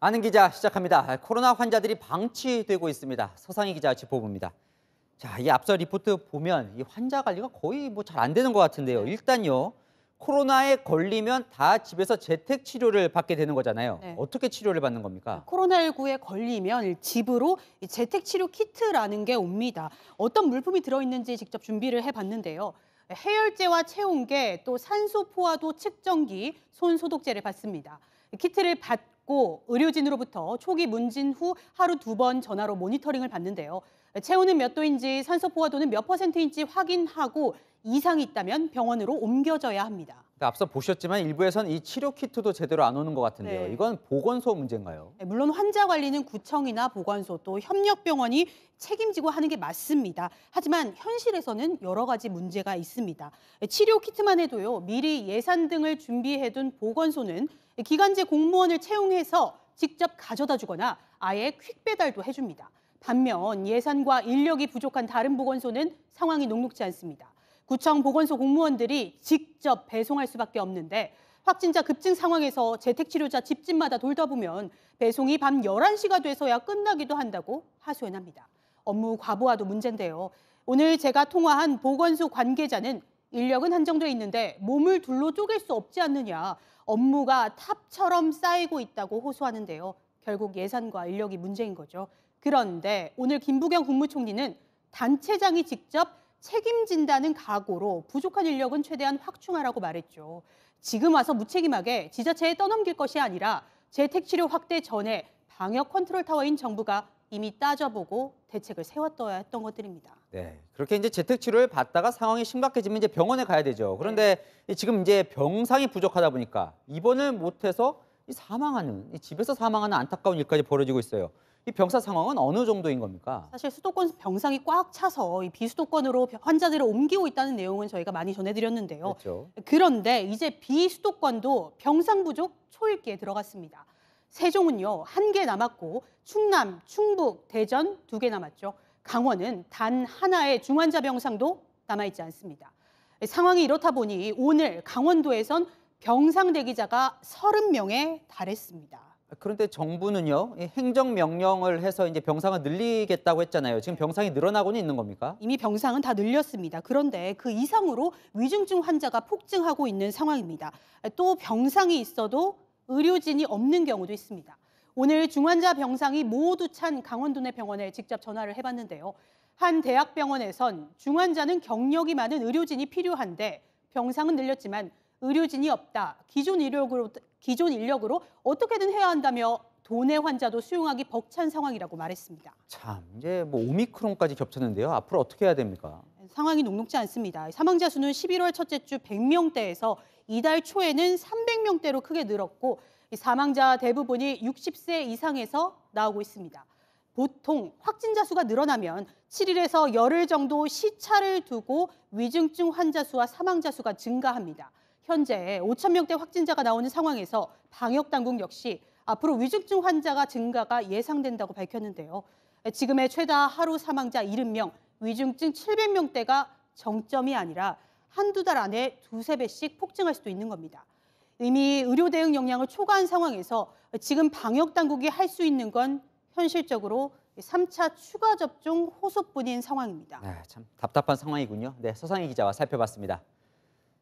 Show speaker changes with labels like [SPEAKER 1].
[SPEAKER 1] 아는 기자 시작합니다. 코로나 환자들이 방치되고 있습니다. 서상희 기자 짚어봅니다. 자, 이 앞서 리포트 보면 이 환자 관리가 거의 잘 안 되는 것 같은데요. 일단요, 코로나에 걸리면 다 집에서 재택 치료를 받게 되는 거잖아요.
[SPEAKER 2] 네.
[SPEAKER 1] 어떻게 치료를 받는 겁니까?
[SPEAKER 2] 코로나19에 걸리면 집으로 재택치료 키트라는 게 옵니다. 어떤 물품이 들어있는지 직접 준비를 해봤는데요. 해열제와 체온계, 또 산소 포화도 측정기, 손 소독제를 받습니다. 키트를 받고 의료진으로부터 초기 문진 후 하루 2번 전화로 모니터링을 받는데요. 체온은 몇 도인지, 산소 포화도는 몇 %인지 확인하고 이상이 있다면 병원으로 옮겨져야 합니다.
[SPEAKER 1] 앞서 보셨지만 일부에선 이 치료 키트도 제대로 안 오는 것 같은데요.
[SPEAKER 2] 네.
[SPEAKER 1] 이건 보건소 문제인가요?
[SPEAKER 2] 물론 환자 관리는 구청이나 보건소 또 협력병원이 책임지고 하는 게 맞습니다. 하지만 현실에서는 여러 가지 문제가 있습니다. 치료 키트만 해도요, 미리 예산 등을 준비해둔 보건소는 기간제 공무원을 채용해서 직접 가져다 주거나 아예 퀵 배달도 해줍니다. 반면 예산과 인력이 부족한 다른 보건소는 상황이 녹록지 않습니다. 구청 보건소 공무원들이 직접 배송할 수밖에 없는데 확진자 급증 상황에서 재택치료자 집집마다 돌다 보면 배송이 밤 11시가 돼서야 끝나기도 한다고 하소연합니다. 업무 과부하도 문제인데요. 오늘 제가 통화한 보건소 관계자는 인력은 한정돼 있는데 몸을 둘로 쪼갤 수 없지 않느냐, 업무가 탑처럼 쌓이고 있다고 호소하는데요. 결국 예산과 인력이 문제인 거죠. 그런데 오늘 김부겸 국무총리는 단체장이 직접 책임진다는 각오로 부족한 인력은 최대한 확충하라고 말했죠. 지금 와서 무책임하게 지자체에 떠넘길 것이 아니라 재택치료 확대 전에 방역 컨트롤 타워인 정부가 이미 따져보고 대책을 세웠어야 했던 것들입니다.
[SPEAKER 1] 네, 그렇게 이제 재택 치료를 받다가 상황이 심각해지면 이제 병원에 가야 되죠. 그런데 지금 이제 병상이 부족하다 보니까 입원을 못해서 사망하는, 집에서 사망하는 안타까운 일까지 벌어지고 있어요. 이 병사 상황은 어느 정도인 겁니까?
[SPEAKER 2] 사실 수도권 병상이 꽉 차서 이 비수도권으로 환자들을 옮기고 있다는 내용은 저희가 많이 전해드렸는데요.
[SPEAKER 1] 그렇죠.
[SPEAKER 2] 그런데 이제 비수도권도 병상 부족 초읽기에 들어갔습니다. 세종은요, 1개 남았고 충남, 충북, 대전 2개 남았죠. 강원은 단 하나의 중환자 병상도 남아있지 않습니다. 상황이 이렇다 보니 오늘 강원도에선 병상 대기자가 30명에 달했습니다.
[SPEAKER 1] 그런데 정부는요, 행정명령을 해서 이제 병상을 늘리겠다고 했잖아요. 지금 병상이 늘어나고는 있는 겁니까?
[SPEAKER 2] 이미 병상은 다 늘렸습니다. 그런데 그 이상으로 위중증 환자가 폭증하고 있는 상황입니다. 또 병상이 있어도 의료진이 없는 경우도 있습니다. 오늘 중환자 병상이 모두 찬 강원도 내 병원에 직접 전화를 해봤는데요. 한 대학병원에선 중환자는 경력이 많은 의료진이 필요한데 병상은 늘렸지만 의료진이 없다. 기존 인력으로 어떻게든 해야 한다며 도내 환자도 수용하기 벅찬 상황이라고 말했습니다.
[SPEAKER 1] 참, 이제 오미크론까지 겹쳤는데요. 앞으로 어떻게 해야 됩니까?
[SPEAKER 2] 상황이 녹록지 않습니다. 사망자 수는 11월 첫째 주 100명대에서 이달 초에는 300명대로 크게 늘었고 사망자 대부분이 60세 이상에서 나오고 있습니다. 보통 확진자 수가 늘어나면 7일에서 열흘 정도 시차를 두고 위중증 환자 수와 사망자 수가 증가합니다. 현재 5,000명대 확진자가 나오는 상황에서 방역당국 역시 앞으로 위중증 환자가 증가가 예상된다고 밝혔는데요. 지금의 최다 하루 사망자 70명, 위중증 700명대가 정점이 아니라 한두 달 안에 2~3배씩 폭증할 수도 있는 겁니다. 이미 의료 대응 역량을 초과한 상황에서 지금 방역당국이 할 수 있는 건 현실적으로 3차 추가 접종 호소뿐인 상황입니다.
[SPEAKER 1] 네, 참 답답한 상황이군요. 네, 서상희 기자와 살펴봤습니다.